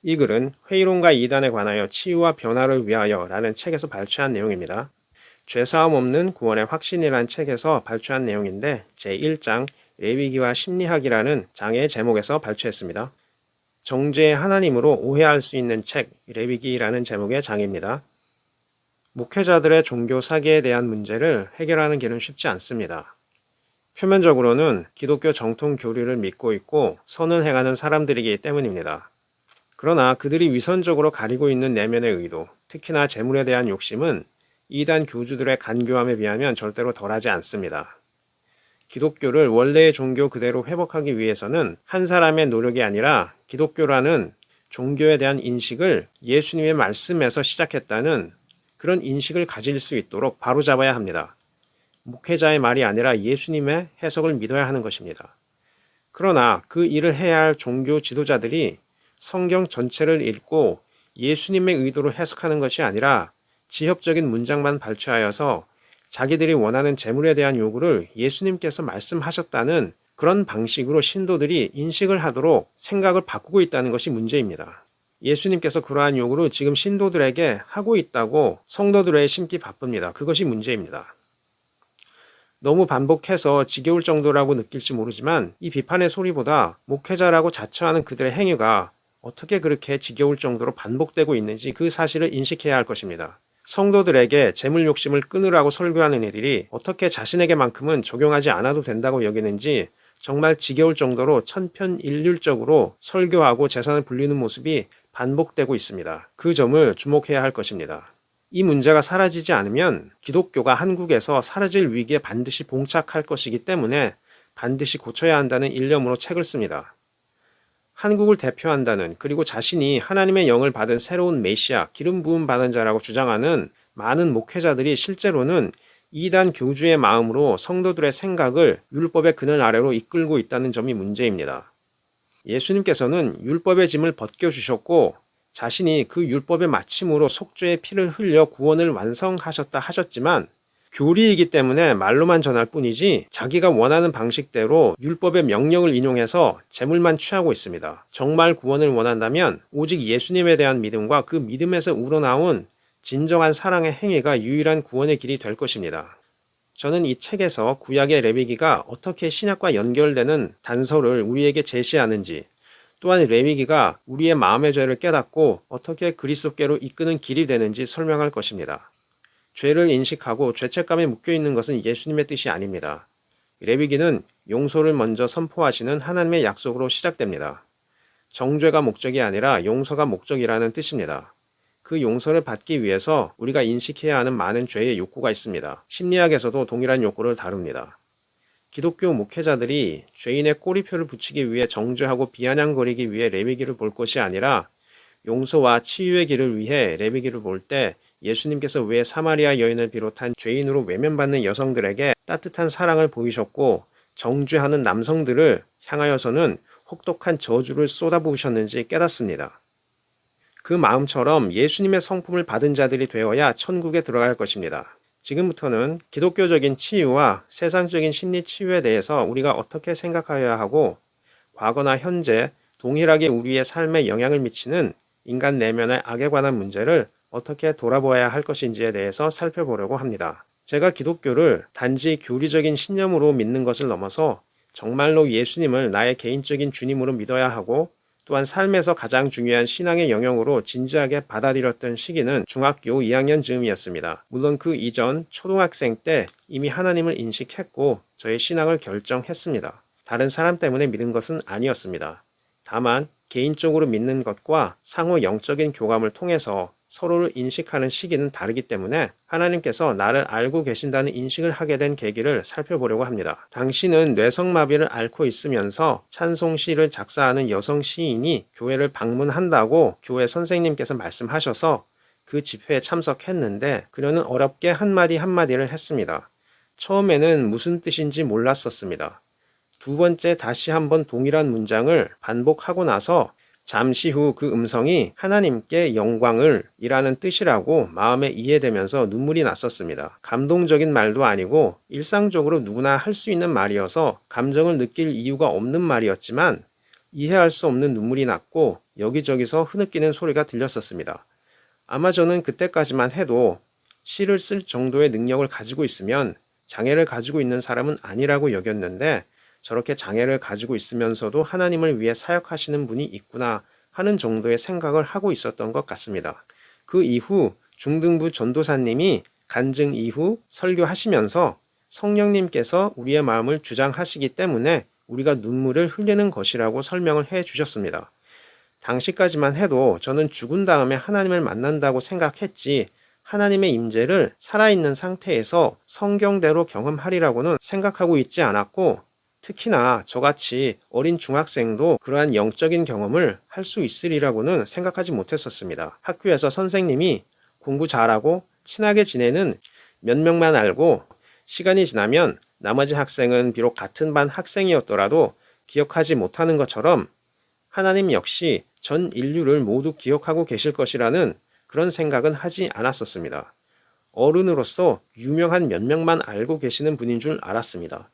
이 글은 회의론과 이단에 관하여 치유와 변화를 위하여 라는 책에서 발췌한 내용입니다. 죄사함 없는 구원의 확신이라는 책에서 발췌한 내용인데 제1장 레위기와 심리학이라는 장의 제목에서 발췌했습니다. 정죄의 하나님으로 오해할 수 있는 책 레위기라는 제목의 장입니다. 목회자들의 종교 사기에 대한 문제를 해결하는 길은 쉽지 않습니다. 표면적으로는 기독교 정통 교리를 믿고 있고 선을 행하는 사람들이기 때문입니다. 그러나 그들이 위선적으로 가리고 있는 내면의 의도, 특히나 재물에 대한 욕심은 이단 교주들의 간교함에 비하면 절대로 덜하지 않습니다. 기독교를 원래의 종교 그대로 회복하기 위해서는 한 사람의 노력이 아니라 기독교라는 종교에 대한 인식을 예수님의 말씀에서 시작했다는 그런 인식을 가질 수 있도록 바로잡아야 합니다. 목회자의 말이 아니라 예수님의 해석을 믿어야 하는 것입니다. 그러나 그 일을 해야 할 종교 지도자들이 성경 전체를 읽고 예수님의 의도로 해석하는 것이 아니라 지엽적인 문장만 발췌하여서 자기들이 원하는 재물에 대한 요구를 예수님께서 말씀하셨다는 그런 방식으로 신도들이 인식을 하도록 생각을 바꾸고 있다는 것이 문제입니다. 예수님께서 그러한 요구를 지금 신도들에게 하고 있다고 성도들에게 심기 바쁩니다. 그것이 문제입니다. 너무 반복해서 지겨울 정도라고 느낄지 모르지만 이 비판의 소리보다 목회자라고 자처하는 그들의 행위가 어떻게 그렇게 지겨울 정도로 반복되고 있는지 그 사실을 인식해야 할 것입니다. 성도들에게 재물 욕심을 끊으라고 설교하는 이들이 어떻게 자신에게만큼은 적용하지 않아도 된다고 여기는지 정말 지겨울 정도로 천편일률적으로 설교하고 재산을 불리는 모습이 반복되고 있습니다. 그 점을 주목해야 할 것입니다. 이 문제가 사라지지 않으면 기독교가 한국에서 사라질 위기에 반드시 봉착할 것이기 때문에 반드시 고쳐야 한다는 일념으로 책을 씁니다. 한국을 대표한다는 그리고 자신이 하나님의 영을 받은 새로운 메시아, 기름 부음 받은 자라고 주장하는 많은 목회자들이 실제로는 이단 교주의 마음으로 성도들의 생각을 율법의 그늘 아래로 이끌고 있다는 점이 문제입니다. 예수님께서는 율법의 짐을 벗겨주셨고 자신이 그 율법의 마침으로 속죄의 피를 흘려 구원을 완성하셨다 하셨지만 교리이기 때문에 말로만 전할 뿐이지 자기가 원하는 방식대로 율법의 명령을 인용해서 재물만 취하고 있습니다. 정말 구원을 원한다면 오직 예수님에 대한 믿음과 그 믿음에서 우러나온 진정한 사랑의 행위가 유일한 구원의 길이 될 것입니다. 저는 이 책에서 구약의 레위기가 어떻게 신약과 연결되는 단서를 우리에게 제시하는지 또한 레위기가 우리의 마음의 죄를 깨닫고 어떻게 그리스도께로 이끄는 길이 되는지 설명할 것입니다. 죄를 인식하고 죄책감에 묶여있는 것은 예수님의 뜻이 아닙니다. 레위기는 용서를 먼저 선포하시는 하나님의 약속으로 시작됩니다. 정죄가 목적이 아니라 용서가 목적이라는 뜻입니다. 그 용서를 받기 위해서 우리가 인식해야 하는 많은 죄의 욕구가 있습니다. 심리학에서도 동일한 욕구를 다룹니다. 기독교 목회자들이 죄인의 꼬리표를 붙이기 위해 정죄하고 비아냥거리기 위해 레위기를 볼 것이 아니라 용서와 치유의 길을 위해 레위기를 볼 때 예수님께서 왜 사마리아 여인을 비롯한 죄인으로 외면받는 여성들에게 따뜻한 사랑을 보이셨고 정죄하는 남성들을 향하여서는 혹독한 저주를 쏟아부으셨는지 깨닫습니다. 그 마음처럼 예수님의 성품을 받은 자들이 되어야 천국에 들어갈 것입니다. 지금부터는 기독교적인 치유와 세상적인 심리 치유에 대해서 우리가 어떻게 생각하여야 하고 과거나 현재 동일하게 우리의 삶에 영향을 미치는 인간 내면의 악에 관한 문제를 어떻게 돌아보아야 할 것인지에 대해서 살펴보려고 합니다. 제가 기독교를 단지 교리적인 신념으로 믿는 것을 넘어서 정말로 예수님을 나의 개인적인 주님으로 믿어야 하고 또한 삶에서 가장 중요한 신앙의 영역으로 진지하게 받아들였던 시기는 중학교 2학년 즈음이었습니다. 물론 그 이전 초등학생 때 이미 하나님을 인식했고 저의 신앙을 결정했습니다. 다른 사람 때문에 믿은 것은 아니었습니다. 다만 개인적으로 믿는 것과 상호 영적인 교감을 통해서 서로를 인식하는 시기는 다르기 때문에 하나님께서 나를 알고 계신다는 인식을 하게 된 계기를 살펴보려고 합니다. 당신은 뇌성마비를 앓고 있으면서 찬송시를 작사하는 여성 시인이 교회를 방문한다고 교회 선생님께서 말씀하셔서 그 집회에 참석했는데 그녀는 어렵게 한마디 한마디를 했습니다. 처음에는 무슨 뜻인지 몰랐었습니다. 두 번째 다시 한번 동일한 문장을 반복하고 나서 잠시 후 그 음성이 하나님께 영광을 이라는 뜻이라고 마음에 이해되면서 눈물이 났었습니다. 감동적인 말도 아니고 일상적으로 누구나 할 수 있는 말이어서 감정을 느낄 이유가 없는 말이었지만 이해할 수 없는 눈물이 났고 여기저기서 흐느끼는 소리가 들렸었습니다. 아마 저는 그때까지만 해도 시를 쓸 정도의 능력을 가지고 있으면 장애를 가지고 있는 사람은 아니라고 여겼는데 저렇게 장애를 가지고 있으면서도 하나님을 위해 사역하시는 분이 있구나 하는 정도의 생각을 하고 있었던 것 같습니다. 그 이후 중등부 전도사님이 간증 이후 설교하시면서 성령님께서 우리의 마음을 주장하시기 때문에 우리가 눈물을 흘리는 것이라고 설명을 해 주셨습니다. 당시까지만 해도 저는 죽은 다음에 하나님을 만난다고 생각했지 하나님의 임재를 살아있는 상태에서 성경대로 경험하리라고는 생각하고 있지 않았고 특히나 저같이 어린 중학생도 그러한 영적인 경험을 할 수 있으리라고는 생각하지 못했었습니다. 학교에서 선생님이 공부 잘하고 친하게 지내는 몇 명만 알고 시간이 지나면 나머지 학생은 비록 같은 반 학생이었더라도 기억하지 못하는 것처럼 하나님 역시 전 인류를 모두 기억하고 계실 것이라는 그런 생각은 하지 않았었습니다. 어른으로서 유명한 몇 명만 알고 계시는 분인 줄 알았습니다.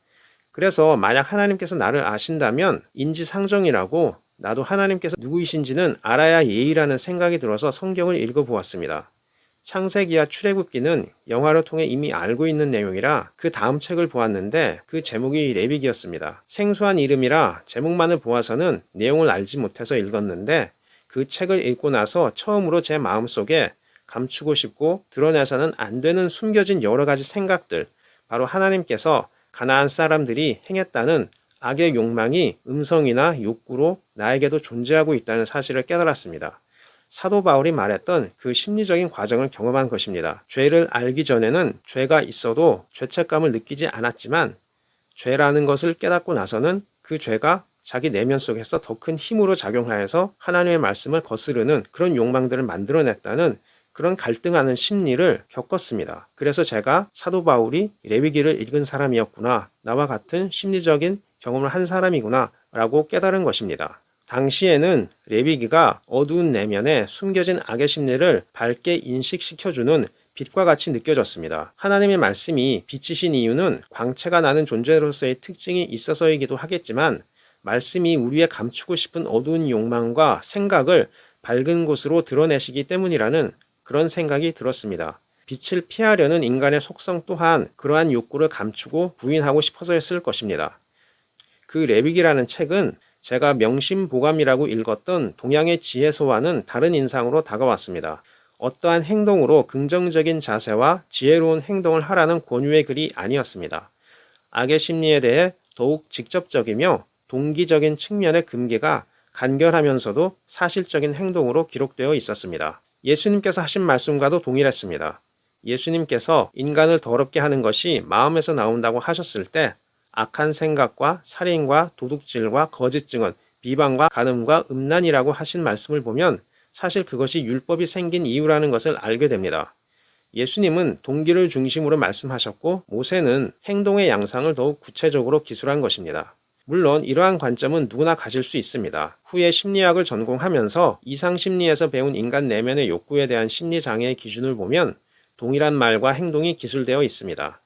그래서 만약 하나님께서 나를 아신다면 인지상정이라고 나도 하나님께서 누구이신지는 알아야 예의라는 생각이 들어서 성경을 읽어보았습니다. 창세기와 출애굽기는 영화를 통해 이미 알고 있는 내용이라 그 다음 책을 보았는데 그 제목이 레위기였습니다. 생소한 이름이라 제목만을 보아서는 내용을 알지 못해서 읽었는데 그 책을 읽고 나서 처음으로 제 마음속에 감추고 싶고 드러내서는 안 되는 숨겨진 여러 가지 생각들, 바로 하나님께서 가나안 사람들이 행했다는 악의 욕망이 음성이나 욕구로 나에게도 존재하고 있다는 사실을 깨달았습니다. 사도 바울이 말했던 그 심리적인 과정을 경험한 것입니다. 죄를 알기 전에는 죄가 있어도 죄책감을 느끼지 않았지만 죄라는 것을 깨닫고 나서는 그 죄가 자기 내면 속에서 더 큰 힘으로 작용하여서 하나님의 말씀을 거스르는 그런 욕망들을 만들어냈다는 그런 갈등하는 심리를 겪었습니다. 그래서 제가 사도 바울이 레위기를 읽은 사람이었구나, 나와 같은 심리적인 경험을 한 사람이구나 라고 깨달은 것입니다. 당시에는 레위기가 어두운 내면에 숨겨진 악의 심리를 밝게 인식시켜주는 빛과 같이 느껴졌습니다. 하나님의 말씀이 빛이신 이유는 광채가 나는 존재로서의 특징이 있어서이기도 하겠지만 말씀이 우리의 감추고 싶은 어두운 욕망과 생각을 밝은 곳으로 드러내시기 때문이라는 그런 생각이 들었습니다. 빛을 피하려는 인간의 속성 또한 그러한 욕구를 감추고 부인하고 싶어서였을 것입니다. 그 레위기라는 책은 제가 명심보감이라고 읽었던 동양의 지혜서와는 다른 인상으로 다가왔습니다. 어떠한 행동으로 긍정적인 자세와 지혜로운 행동을 하라는 권유의 글이 아니었습니다. 악의 심리에 대해 더욱 직접적이며 동기적인 측면의 금기가 간결하면서도 사실적인 행동으로 기록되어 있었습니다. 예수님께서 하신 말씀과도 동일했습니다. 예수님께서 인간을 더럽게 하는 것이 마음에서 나온다고 하셨을 때 악한 생각과 살인과 도둑질과 거짓 증언, 비방과 간음과 음란이라고 하신 말씀을 보면 사실 그것이 율법이 생긴 이유라는 것을 알게 됩니다. 예수님은 동기를 중심으로 말씀하셨고 모세는 행동의 양상을 더욱 구체적으로 기술한 것입니다. 물론 이러한 관점은 누구나 가질 수 있습니다. 후에 심리학을 전공하면서 이상심리에서 배운 인간 내면의 욕구에 대한 심리장애의 기준을 보면 동일한 말과 행동이 기술되어 있습니다.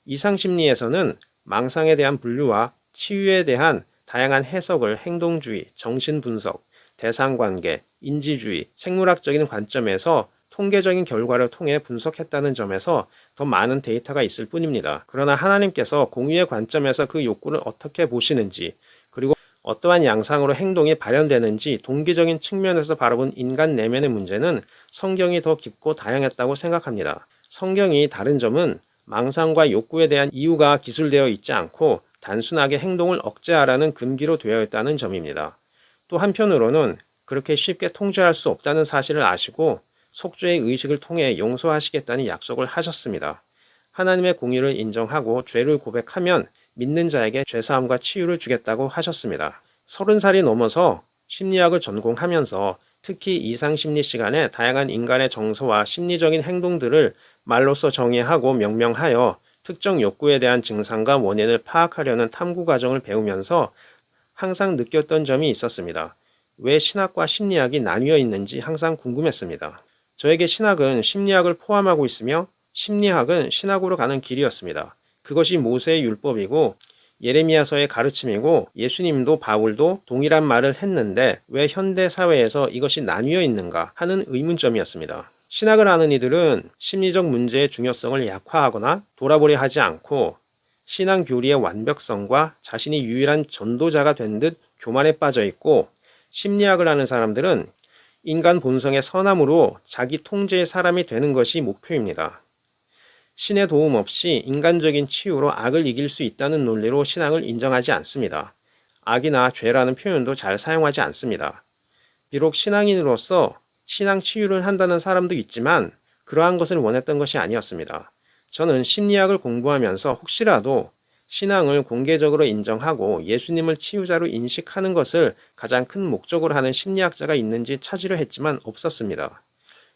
이상심리에서는 망상에 대한 분류와 치유에 대한 다양한 해석을 행동주의, 정신분석, 대상관계, 인지주의, 생물학적인 관점에서 통계적인 결과를 통해 분석했다는 점에서 더 많은 데이터가 있을 뿐입니다. 그러나 하나님께서 공의의 관점에서 그 욕구를 어떻게 보시는지, 그리고 어떠한 양상으로 행동이 발현되는지 동기적인 측면에서 바라본 인간 내면의 문제는 성경이 더 깊고 다양했다고 생각합니다. 성경이 다른 점은 망상과 욕구에 대한 이유가 기술되어 있지 않고 단순하게 행동을 억제하라는 금기로 되어 있다는 점입니다. 또 한편으로는 그렇게 쉽게 통제할 수 없다는 사실을 아시고 속죄의 의식을 통해 용서하시겠다는 약속을 하셨습니다. 하나님의 공의를 인정하고 죄를 고백하면 믿는 자에게 죄사함과 치유를 주겠다고 하셨습니다. 30살이 넘어서 심리학을 전공하면서 특히 이상심리 시간에 다양한 인간의 정서와 심리적인 행동들을 말로써 정의하고 명명하여 특정 욕구에 대한 증상과 원인을 파악하려는 탐구 과정을 배우면서 항상 느꼈던 점이 있었습니다. 왜 신학과 심리학이 나뉘어 있는지 항상 궁금했습니다. 저에게 신학은 심리학을 포함하고 있으며 심리학은 신학으로 가는 길이었습니다. 그것이 모세의 율법이고 예레미야서의 가르침이고 예수님도 바울도 동일한 말을 했는데 왜 현대 사회에서 이것이 나뉘어 있는가 하는 의문점이었습니다. 신학을 하는 이들은 심리적 문제의 중요성을 약화하거나 돌아보려 하지 않고 신앙 교리의 완벽성과 자신이 유일한 전도자가 된 듯 교만에 빠져 있고, 심리학을 하는 사람들은 인간 본성의 선함으로 자기 통제의 사람이 되는 것이 목표입니다. 신의 도움 없이 인간적인 치유로 악을 이길 수 있다는 논리로 신앙을 인정하지 않습니다. 악이나 죄라는 표현도 잘 사용하지 않습니다. 비록 신앙인으로서 신앙 치유를 한다는 사람도 있지만 그러한 것을 원했던 것이 아니었습니다. 저는 심리학을 공부하면서 혹시라도 신앙을 공개적으로 인정하고 예수님을 치유자로 인식하는 것을 가장 큰 목적으로 하는 심리학자가 있는지 찾으려 했지만 없었습니다.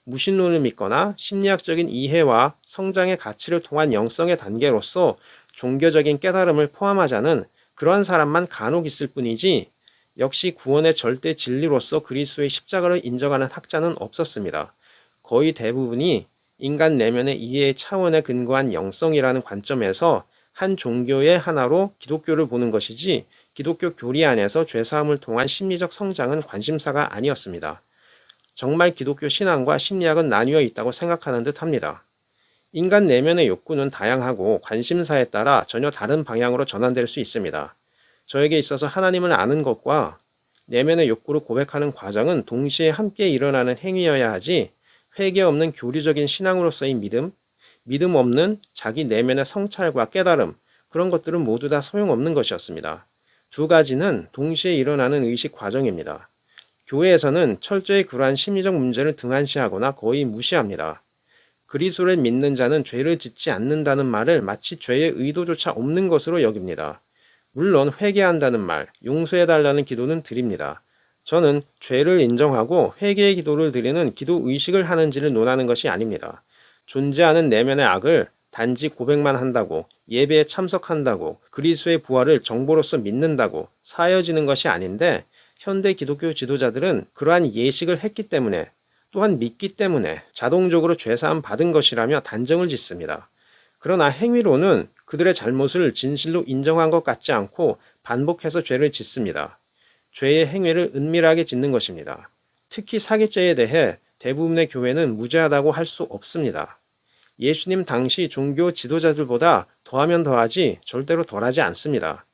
무신론을 믿거나 심리학적인 이해와 성장의 가치를 통한 영성의 단계로서 종교적인 깨달음을 포함하자는 그러한 사람만 간혹 있을 뿐이지, 역시 구원의 절대 진리로서 그리스도의 십자가를 인정하는 학자는 없었습니다. 거의 대부분이 인간 내면의 이해의 차원에 근거한 영성이라는 관점에서 한 종교의 하나로 기독교를 보는 것이지, 기독교 교리 안에서 죄사함을 통한 심리적 성장은 관심사가 아니었습니다. 정말 기독교 신앙과 심리학은 나뉘어 있다고 생각하는 듯 합니다. 인간 내면의 욕구는 다양하고 관심사에 따라 전혀 다른 방향으로 전환될 수 있습니다. 저에게 있어서 하나님을 아는 것과 내면의 욕구를 고백하는 과정은 동시에 함께 일어나는 행위여야 하지, 회개 없는 교리적인 신앙으로서의 믿음 없는 자기 내면의 성찰과 깨달음, 그런 것들은 모두 다 소용없는 것이었습니다. 두 가지는 동시에 일어나는 의식 과정입니다. 교회에서는 철저히 그러한 심리적 문제를 등한시하거나 거의 무시합니다. 그리스도를 믿는 자는 죄를 짓지 않는다는 말을 마치 죄의 의도조차 없는 것으로 여깁니다. 물론 회개한다는 말, 용서해달라는 기도는 드립니다. 저는 죄를 인정하고 회개의 기도를 드리는 기도 의식을 하는지를 논하는 것이 아닙니다. 존재하는 내면의 악을 단지 고백만 한다고, 예배에 참석한다고, 그리스도의 부활을 정보로서 믿는다고 사여지는 것이 아닌데, 현대 기독교 지도자들은 그러한 예식을 했기 때문에, 또한 믿기 때문에 자동적으로 죄사함 받은 것이라며 단정을 짓습니다. 그러나 행위로는 그들의 잘못을 진실로 인정한 것 같지 않고 반복해서 죄를 짓습니다. 죄의 행위를 은밀하게 짓는 것입니다. 특히 사기죄에 대해 대부분의 교회는 무죄하다고 할 수 없습니다. 예수님 당시 종교 지도자들보다 더하면 더하지 절대로 덜하지 않습니다.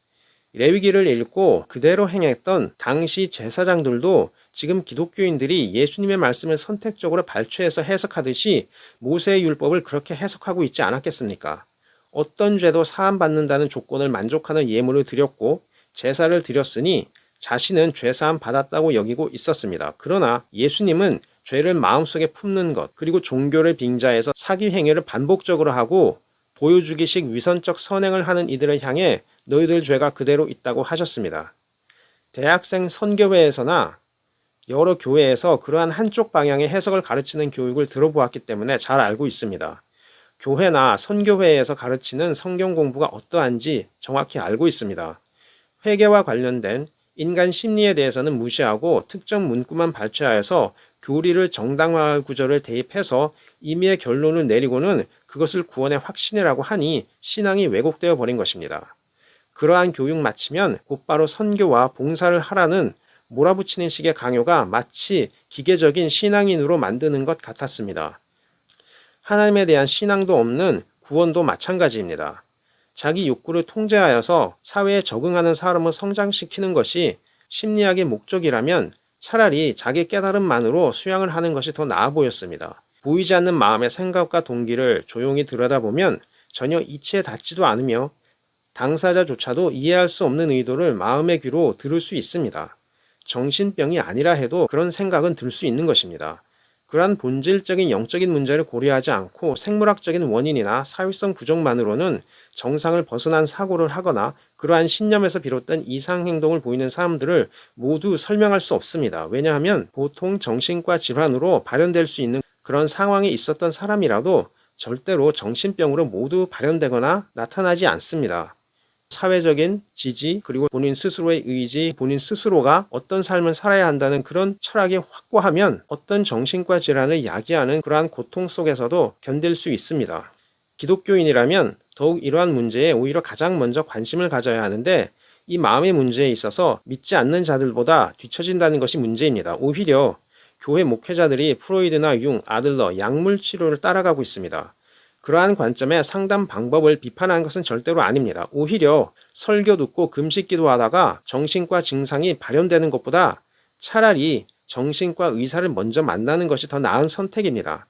레위기를 읽고 그대로 행했던 당시 제사장들도 지금 기독교인들이 예수님의 말씀을 선택적으로 발췌해서 해석하듯이 모세의 율법을 그렇게 해석하고 있지 않았겠습니까? 어떤 죄도 사함받는다는 조건을 만족하는 예물을 드렸고 제사를 드렸으니 자신은 죄사함 받았다고 여기고 있었습니다. 그러나 예수님은 죄를 마음속에 품는 것, 그리고 종교를 빙자해서 사기 행위를 반복적으로 하고 보여주기식 위선적 선행을 하는 이들을 향해 너희들 죄가 그대로 있다고 하셨습니다. 대학생 선교회에서나 여러 교회에서 그러한 한쪽 방향의 해석을 가르치는 교육을 들어보았기 때문에 잘 알고 있습니다. 교회나 선교회에서 가르치는 성경 공부가 어떠한지 정확히 알고 있습니다. 회개와 관련된 인간 심리에 대해서는 무시하고 특정 문구만 발췌하여서 교리를 정당화할 구조를 대입해서 임의의 결론을 내리고는 그것을 구원의 확신이라고 하니 신앙이 왜곡되어 버린 것입니다. 그러한 교육 마치면 곧바로 선교와 봉사를 하라는 몰아붙이는 식의 강요가 마치 기계적인 신앙인으로 만드는 것 같았습니다. 하나님에 대한 신앙도 없는 구원도 마찬가지입니다. 자기 욕구를 통제하여서 사회에 적응하는 사람을 성장시키는 것이 심리학의 목적이라면 차라리 자기 깨달음만으로 수양을 하는 것이 더 나아 보였습니다. 보이지 않는 마음의 생각과 동기를 조용히 들여다보면 전혀 이치에 닿지도 않으며 당사자조차도 이해할 수 없는 의도를 마음의 귀로 들을 수 있습니다. 정신병이 아니라 해도 그런 생각은 들 수 있는 것입니다. 그러한 본질적인 영적인 문제를 고려하지 않고 생물학적인 원인이나 사회성 부정만으로는 정상을 벗어난 사고를 하거나 그러한 신념에서 비롯된 이상 행동을 보이는 사람들을 모두 설명할 수 없습니다. 왜냐하면 보통 정신과 질환으로 발현될 수 있는 그런 상황에 있었던 사람이라도 절대로 정신병으로 모두 발현되거나 나타나지 않습니다. 사회적인 지지, 그리고 본인 스스로의 의지, 본인 스스로가 어떤 삶을 살아야 한다는 그런 철학이 확고하면 어떤 정신과 질환을 야기하는 그러한 고통 속에서도 견딜 수 있습니다. 기독교인이라면 더욱 이러한 문제에 오히려 가장 먼저 관심을 가져야 하는데 이 마음의 문제에 있어서 믿지 않는 자들보다 뒤처진다는 것이 문제입니다. 오히려 교회 목회자들이 프로이드나 융, 아들러, 약물 치료를 따라가고 있습니다. 그러한 관점에 상담 방법을 비판하는 것은 절대로 아닙니다. 오히려 설교 듣고 금식 기도하다가 정신과 증상이 발현되는 것보다 차라리 정신과 의사를 먼저 만나는 것이 더 나은 선택입니다.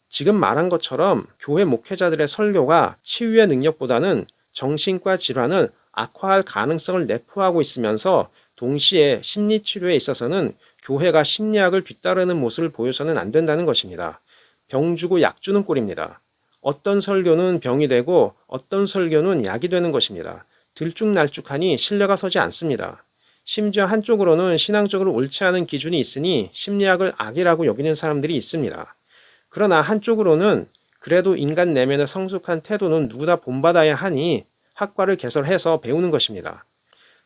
지금 말한 것처럼 교회 목회자들의 설교가 치유의 능력보다는 정신과 질환을 악화할 가능성을 내포하고 있으면서 동시에 심리치료에 있어서는 교회가 심리학을 뒤따르는 모습을 보여서는 안 된다는 것입니다. 병 주고 약 주는 꼴입니다. 어떤 설교는 병이 되고 어떤 설교는 약이 되는 것입니다. 들쭉날쭉하니 신뢰가 서지 않습니다. 심지어 한쪽으로는 신앙적으로 옳지 않은 기준이 있으니 심리학을 악이라고 여기는 사람들이 있습니다. 그러나 한쪽으로는 그래도 인간 내면의 성숙한 태도는 누구나 본받아야 하니 학과를 개설해서 배우는 것입니다.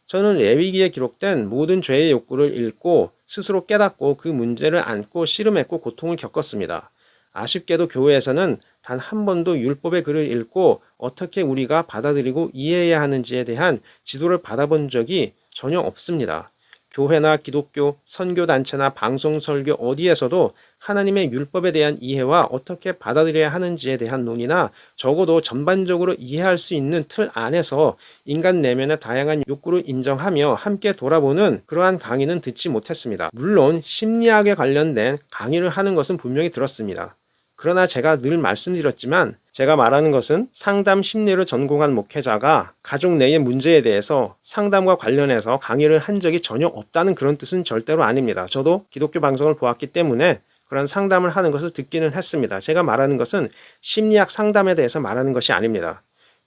저는 레위기에 기록된 모든 죄의 욕구를 읽고 스스로 깨닫고 그 문제를 안고 씨름했고 고통을 겪었습니다. 아쉽게도 교회에서는 단 한 번도 율법의 글을 읽고 어떻게 우리가 받아들이고 이해해야 하는지에 대한 지도를 받아본 적이 전혀 없습니다. 교회나 기독교, 선교단체나 방송설교 어디에서도 하나님의 율법에 대한 이해와 어떻게 받아들여야 하는지에 대한 논의나 적어도 전반적으로 이해할 수 있는 틀 안에서 인간 내면의 다양한 욕구를 인정하며 함께 돌아보는 그러한 강의는 듣지 못했습니다. 물론 심리학에 관련된 강의를 하는 것은 분명히 들었습니다. 그러나 제가 늘 말씀드렸지만 제가 말하는 것은 상담 심리를 전공한 목회자가 가족 내의 문제에 대해서 상담과 관련해서 강의를 한 적이 전혀 없다는 그런 뜻은 절대로 아닙니다. 저도 기독교 방송을 보았기 때문에 그런 상담을 하는 것을 듣기는 했습니다. 제가 말하는 것은 심리학 상담에 대해서 말하는 것이 아닙니다.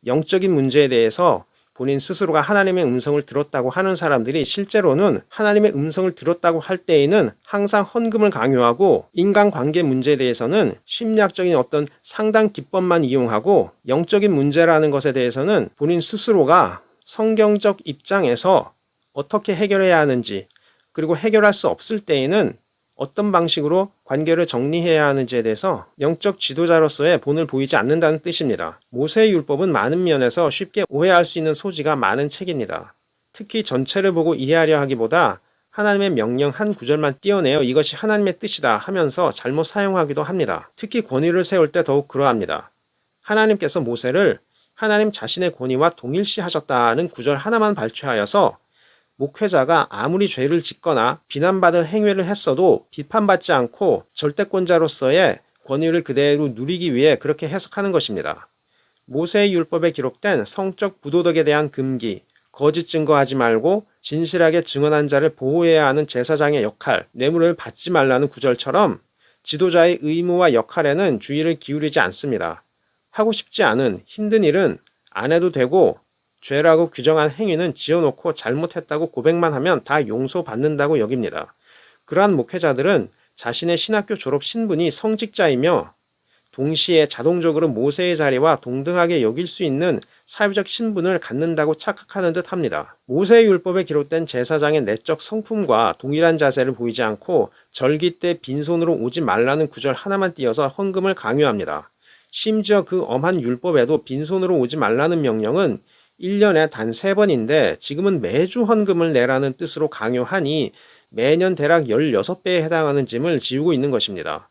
영적인 문제에 대해서 본인 스스로가 하나님의 음성을 들었다고 하는 사람들이 실제로는 하나님의 음성을 들었다고 할 때에는 항상 헌금을 강요하고 인간관계 문제에 대해서는 심리학적인 어떤 상담 기법만 이용하고 영적인 문제라는 것에 대해서는 본인 스스로가 성경적 입장에서 어떻게 해결해야 하는지 그리고 해결할 수 없을 때에는 어떤 방식으로 관계를 정리해야 하는지에 대해서 영적 지도자로서의 본을 보이지 않는다는 뜻입니다. 모세의 율법은 많은 면에서 쉽게 오해할 수 있는 소지가 많은 책입니다. 특히 전체를 보고 이해하려 하기보다 하나님의 명령 한 구절만 띄어내어 이것이 하나님의 뜻이다 하면서 잘못 사용하기도 합니다. 특히 권위를 세울 때 더욱 그러합니다. 하나님께서 모세를 하나님 자신의 권위와 동일시하셨다는 구절 하나만 발췌하여서 목회자가 아무리 죄를 짓거나 비난받을 행위를 했어도 비판받지 않고 절대권자로서의 권위를 그대로 누리기 위해 그렇게 해석하는 것입니다. 모세의 율법에 기록된 성적 부도덕에 대한 금기, 거짓 증거하지 말고 진실하게 증언한 자를 보호해야 하는 제사장의 역할, 뇌물을 받지 말라는 구절처럼 지도자의 의무와 역할에는 주의를 기울이지 않습니다. 하고 싶지 않은 힘든 일은 안 해도 되고 죄라고 규정한 행위는 지어놓고 잘못했다고 고백만 하면 다 용서받는다고 여깁니다. 그러한 목회자들은 자신의 신학교 졸업 신분이 성직자이며 동시에 자동적으로 모세의 자리와 동등하게 여길 수 있는 사회적 신분을 갖는다고 착각하는 듯 합니다. 모세의 율법에 기록된 제사장의 내적 성품과 동일한 자세를 보이지 않고 절기 때 빈손으로 오지 말라는 구절 하나만 띄어서 헌금을 강요합니다. 심지어 그 엄한 율법에도 빈손으로 오지 말라는 명령은 1년에 단 3번인데 지금은 매주 헌금을 내라는 뜻으로 강요하니 매년 대략 16배에 해당하는 짐을 지우고 있는 것입니다.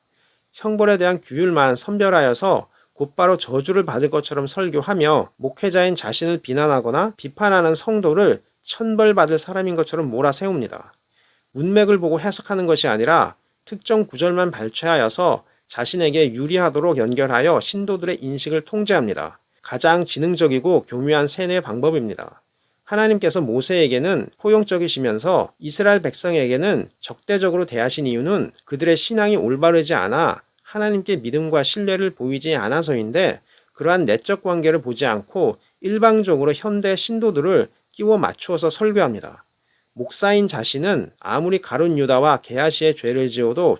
형벌에 대한 규율만 선별하여서 곧바로 저주를 받을 것처럼 설교하며 목회자인 자신을 비난하거나 비판하는 성도를 천벌받을 사람인 것처럼 몰아세웁니다. 문맥을 보고 해석하는 것이 아니라 특정 구절만 발췌하여서 자신에게 유리하도록 연결하여 신도들의 인식을 통제합니다. 가장 지능적이고 교묘한 세뇌 방법입니다. 하나님께서 모세에게는 포용적이시면서 이스라엘 백성에게는 적대적으로 대하신 이유는 그들의 신앙이 올바르지 않아 하나님께 믿음과 신뢰를 보이지 않아서인데 그러한 내적 관계를 보지 않고 일방적으로 현대 신도들을 끼워 맞추어서 설교합니다. 목사인 자신은 아무리 가룟 유다와 게하시의 죄를 지어도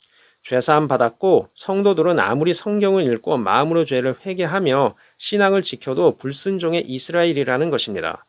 죄사함 받았고 성도들은 아무리 성경을 읽고 마음으로 죄를 회개하며 신앙을 지켜도 불순종의 이스라엘이라는 것입니다.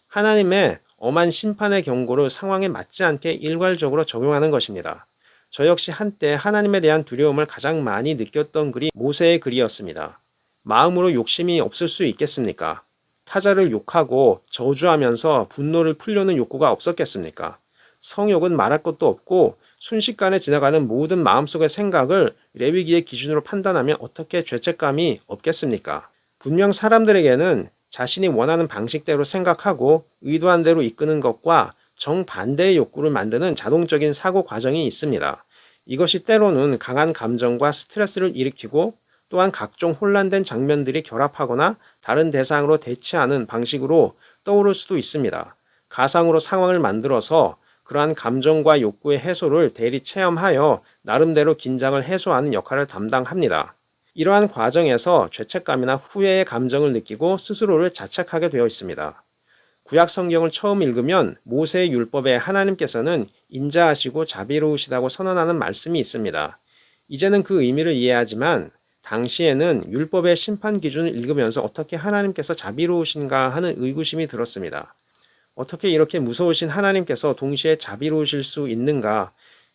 하나님의 엄한 심판의 경고를 상황에 맞지 않게 일괄적으로 적용하는 것입니다. 저 역시 한때 하나님에 대한 두려움을 가장 많이 느꼈던 글이 모세의 글이었습니다. 마음으로 욕심이 없을 수 있겠습니까? 타자를 욕하고 저주하면서 분노를 풀려는 욕구가 없었겠습니까? 성욕은 말할 것도 없고 순식간에 지나가는 모든 마음속의 생각을 레위기의 기준으로 판단하면 어떻게 죄책감이 없겠습니까? 분명 사람들에게는 자신이 원하는 방식대로 생각하고 의도한 대로 이끄는 것과 정반대의 욕구를 만드는 자동적인 사고 과정이 있습니다. 이것이 때로는 강한 감정과 스트레스를 일으키고 또한 각종 혼란된 장면들이 결합하거나 다른 대상으로 대치하는 방식으로 떠오를 수도 있습니다. 가상으로 상황을 만들어서 그러한 감정과 욕구의 해소를 대리 체험하여 나름대로 긴장을 해소하는 역할을 담당합니다. 이러한 과정에서 죄책감이나 후회의 감정을 느끼고 스스로를 자책하게 되어 있습니다. 구약 성경을 처음 읽으면 모세의 율법에 하나님께서는 인자하시고 자비로우시다고 선언하는 말씀이 있습니다. 이제는 그 의미를 이해하지만 당시에는 율법의 심판 기준을 읽으면서 어떻게 하나님께서 자비로우신가 하는 의구심이 들었습니다. 어떻게 이렇게 무서우신 하나님께서 동시에 자비로우실 수 있는가?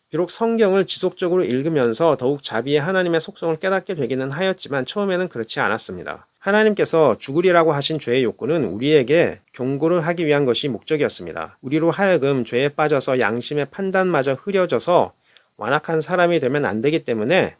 비록 성경을 지속적으로 읽으면서 더욱 자비의 하나님의 속성을 깨닫게 되기는 하였지만 처음에는 그렇지 않았습니다. 하나님께서 죽으리라고 하신 죄의 욕구는 우리에게 경고를 하기 위한 것이 목적이었습니다. 우리로 하여금 죄에 빠져서 양심의 판단마저 흐려져서 완악한 사람이 되면 안 되기 때문에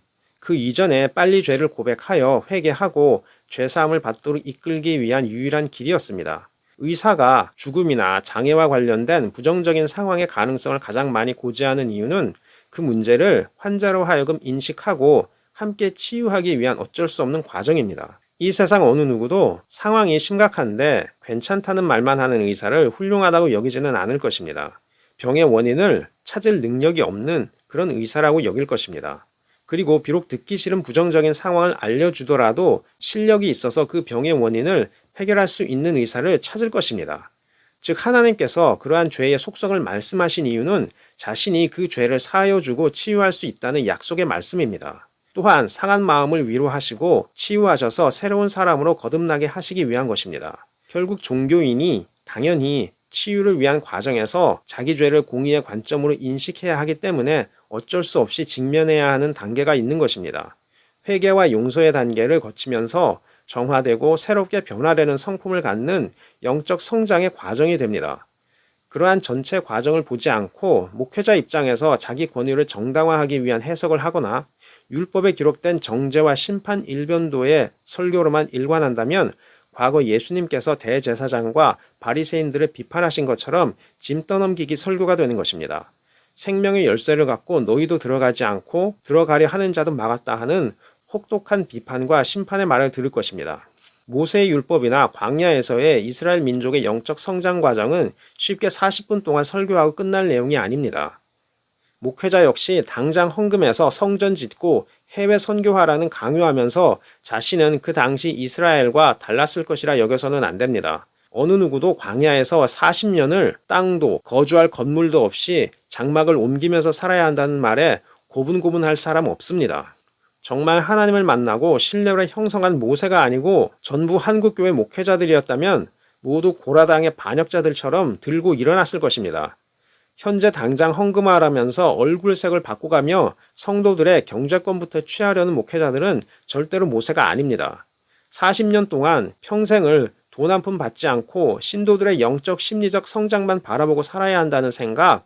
그 이전에 빨리 죄를 고백하여 회개하고 죄사함을 받도록 이끌기 위한 유일한 길이었습니다. 의사가 죽음이나 장애와 관련된 부정적인 상황의 가능성을 가장 많이 고지하는 이유는 그 문제를 환자로 하여금 인식하고 함께 치유하기 위한 어쩔 수 없는 과정입니다. 이 세상 어느 누구도 상황이 심각한데 괜찮다는 말만 하는 의사를 훌륭하다고 여기지는 않을 것입니다. 병의 원인을 찾을 능력이 없는 그런 의사라고 여길 것입니다. 그리고 비록 듣기 싫은 부정적인 상황을 알려주더라도 실력이 있어서 그 병의 원인을 해결할 수 있는 의사를 찾을 것입니다. 즉 하나님께서 그러한 죄의 속성을 말씀하신 이유는 자신이 그 죄를 사하여주고 치유할 수 있다는 약속의 말씀입니다. 또한 상한 마음을 위로하시고 치유하셔서 새로운 사람으로 거듭나게 하시기 위한 것입니다. 결국 종교인이 당연히 치유를 위한 과정에서 자기 죄를 공의의 관점으로 인식해야 하기 때문에 어쩔 수 없이 직면해야 하는 단계가 있는 것입니다. 회개와 용서의 단계를 거치면서 정화되고 새롭게 변화되는 성품을 갖는 영적 성장의 과정이 됩니다. 그러한 전체 과정을 보지 않고 목회자 입장에서 자기 권위를 정당화하기 위한 해석을 하거나 율법에 기록된 정죄와 심판 일변도의 설교로만 일관한다면 과거 예수님께서 대제사장과 바리새인들을 비판하신 것처럼 짐 떠넘기기 설교가 되는 것입니다. 생명의 열쇠를 갖고 너희도 들어가지 않고 들어가려 하는 자도 막았다 하는 혹독한 비판과 심판의 말을 들을 것입니다. 모세의 율법이나 광야에서의 이스라엘 민족의 영적 성장 과정은 쉽게 40분 동안 설교하고 끝날 내용이 아닙니다. 목회자 역시 당장 헌금해서 성전 짓고 해외 선교하라는 강요하면서 자신은 그 당시 이스라엘과 달랐을 것이라 여겨서는 안 됩니다. 어느 누구도 광야에서 40년을 땅도 거주할 건물도 없이 장막을 옮기면서 살아야 한다는 말에 고분고분할 사람 없습니다. 정말 하나님을 만나고 신뢰를 형성한 모세가 아니고 전부 한국교회 목회자들이었다면 모두 고라당의 반역자들처럼 들고 일어났을 것입니다. 현재 당장 헌금하라면서 얼굴색을 바꿔가며 성도들의 경제권부터 취하려는 목회자들은 절대로 모세가 아닙니다. 40년 동안 평생을 돈 한 푼 받지 않고 신도들의 영적 심리적 성장만 바라보고 살아야 한다는 생각,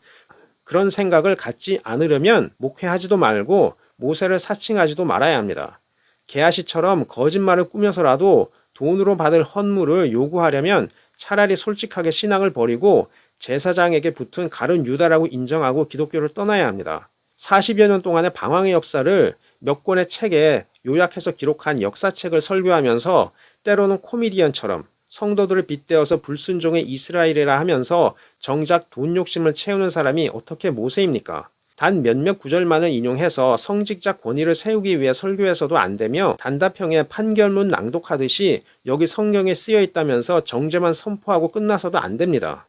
그런 생각을 갖지 않으려면 목회하지도 말고 모세를 사칭하지도 말아야 합니다. 게하시처럼 거짓말을 꾸며서라도 돈으로 받을 헌물을 요구하려면 차라리 솔직하게 신앙을 버리고 제사장에게 붙은 가룟 유다라고 인정하고 기독교를 떠나야 합니다. 40여 년 동안의 방황의 역사를 몇 권의 책에 요약해서 기록한 역사책을 설교하면서 때로는 코미디언처럼 성도들을 빗대어서 불순종의 이스라엘이라 하면서 정작 돈 욕심을 채우는 사람이 어떻게 모세입니까? 단 몇몇 구절만을 인용해서 성직자 권위를 세우기 위해 설교해서도 안 되며 단답형의 판결문 낭독하듯이 여기 성경에 쓰여 있다면서 정죄만 선포하고 끝나서도 안 됩니다.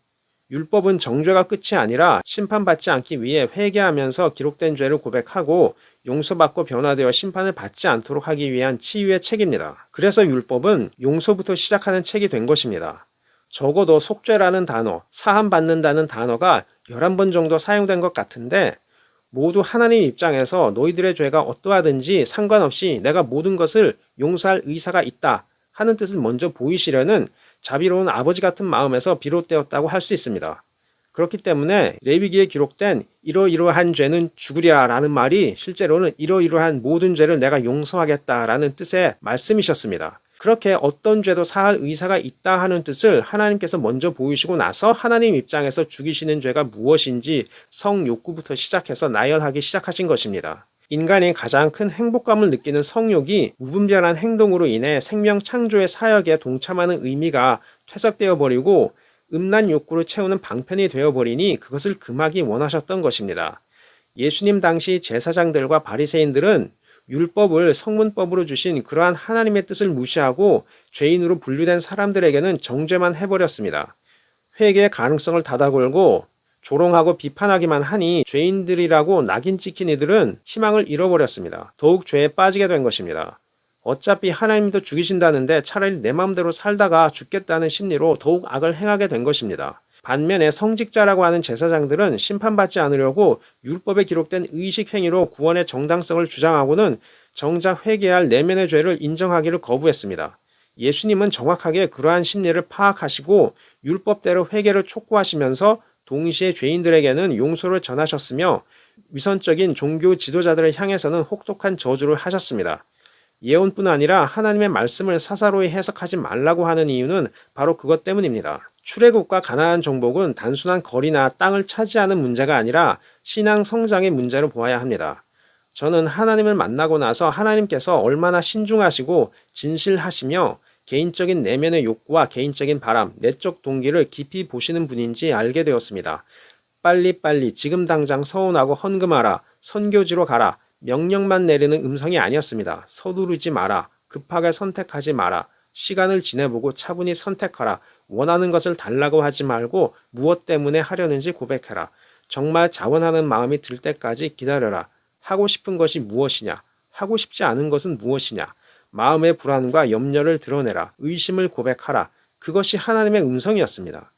율법은 정죄가 끝이 아니라 심판받지 않기 위해 회개하면서 기록된 죄를 고백하고 용서받고 변화되어 심판을 받지 않도록 하기 위한 치유의 책입니다. 그래서 율법은 용서부터 시작하는 책이 된 것입니다. 적어도 속죄라는 단어, 사함받는다는 단어가 11번 정도 사용된 것 같은데 모두 하나님 입장에서 너희들의 죄가 어떠하든지 상관없이 내가 모든 것을 용서할 의사가 있다 하는 뜻을 먼저 보이시려는 자비로운 아버지 같은 마음에서 비롯되었다고 할 수 있습니다. 그렇기 때문에 레위기에 기록된 이러이러한 죄는 죽으리라 라는 말이 실제로는 이러이러한 모든 죄를 내가 용서하겠다라는 뜻의 말씀이셨습니다. 그렇게 어떤 죄도 사할 의사가 있다 하는 뜻을 하나님께서 먼저 보이시고 나서 하나님 입장에서 죽이시는 죄가 무엇인지 성욕구부터 시작해서 나열하기 시작하신 것입니다. 인간이 가장 큰 행복감을 느끼는 성욕이 무분별한 행동으로 인해 생명 창조의 사역에 동참하는 의미가 퇴색되어 버리고 음란 욕구를 채우는 방편이 되어버리니 그것을 금하기 원하셨던 것입니다. 예수님 당시 제사장들과 바리새인들은 율법을 성문법으로 주신 그러한 하나님의 뜻을 무시하고 죄인으로 분류된 사람들에게는 정죄만 해버렸습니다. 회개의 가능성을 닫아걸고 조롱하고 비판하기만 하니 죄인들이라고 낙인 찍힌 이들은 희망을 잃어버렸습니다. 더욱 죄에 빠지게 된 것입니다. 어차피 하나님도 죽이신다는데 차라리 내 마음대로 살다가 죽겠다는 심리로 더욱 악을 행하게 된 것입니다. 반면에 성직자라고 하는 제사장들은 심판받지 않으려고 율법에 기록된 의식 행위로 구원의 정당성을 주장하고는 정작 회개할 내면의 죄를 인정하기를 거부했습니다. 예수님은 정확하게 그러한 심리를 파악하시고 율법대로 회개를 촉구하시면서 동시에 죄인들에게는 용서를 전하셨으며 위선적인 종교 지도자들을 향해서는 혹독한 저주를 하셨습니다. 예언뿐 아니라 하나님의 말씀을 사사로이 해석하지 말라고 하는 이유는 바로 그것 때문입니다. 출애굽과 가나안 정복은 단순한 거리나 땅을 차지하는 문제가 아니라 신앙 성장의 문제로 보아야 합니다. 저는 하나님을 만나고 나서 하나님께서 얼마나 신중하시고 진실하시며 개인적인 내면의 욕구와 개인적인 바람, 내적 동기를 깊이 보시는 분인지 알게 되었습니다. 빨리빨리 지금 당장 서운하고 헌금하라, 선교지로 가라, 명령만 내리는 음성이 아니었습니다. 서두르지 마라, 급하게 선택하지 마라, 시간을 지내보고 차분히 선택하라, 원하는 것을 달라고 하지 말고 무엇 때문에 하려는지 고백해라. 정말 자원하는 마음이 들 때까지 기다려라. 하고 싶은 것이 무엇이냐? 하고 싶지 않은 것은 무엇이냐? 마음의 불안과 염려를 드러내라. 의심을 고백하라. 그것이 하나님의 음성이었습니다.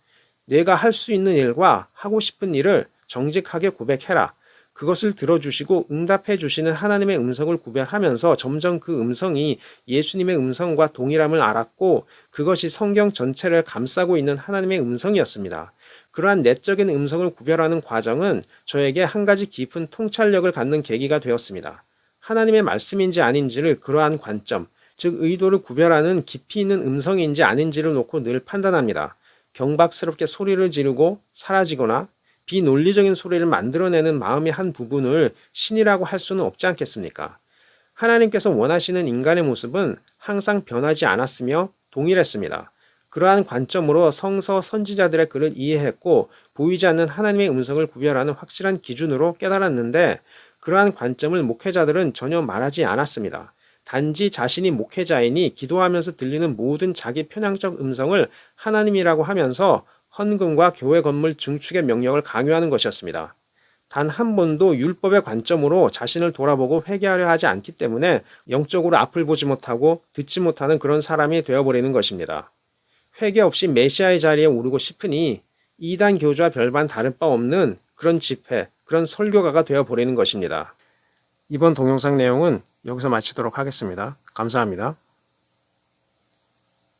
내가 할 수 있는 일과 하고 싶은 일을 정직하게 고백해라. 그것을 들어주시고 응답해 주시는 하나님의 음성을 구별하면서 점점 그 음성이 예수님의 음성과 동일함을 알았고 그것이 성경 전체를 감싸고 있는 하나님의 음성이었습니다. 그러한 내적인 음성을 구별하는 과정은 저에게 한 가지 깊은 통찰력을 갖는 계기가 되었습니다. 하나님의 말씀인지 아닌지를 그러한 관점, 즉 의도를 구별하는 깊이 있는 음성인지 아닌지를 놓고 늘 판단합니다. 경박스럽게 소리를 지르고 사라지거나 비논리적인 소리를 만들어내는 마음의 한 부분을 신이라고 할 수는 없지 않겠습니까? 하나님께서 원하시는 인간의 모습은 항상 변하지 않았으며 동일했습니다. 그러한 관점으로 성서 선지자들의 글을 이해했고 보이지 않는 하나님의 음성을 구별하는 확실한 기준으로 깨달았는데 그러한 관점을 목회자들은 전혀 말하지 않았습니다. 단지 자신이 목회자이니 기도하면서 들리는 모든 자기 편향적 음성을 하나님이라고 하면서 헌금과 교회 건물 증축의 명령을 강요하는 것이었습니다. 단 한 번도 율법의 관점으로 자신을 돌아보고 회개하려 하지 않기 때문에 영적으로 앞을 보지 못하고 듣지 못하는 그런 사람이 되어버리는 것입니다. 회개 없이 메시아의 자리에 오르고 싶으니 이단 교주와 별반 다를 바 없는 그런 집회, 그런 설교가가 되어버리는 것입니다. 이번 동영상 내용은 여기서 마치도록 하겠습니다. 감사합니다.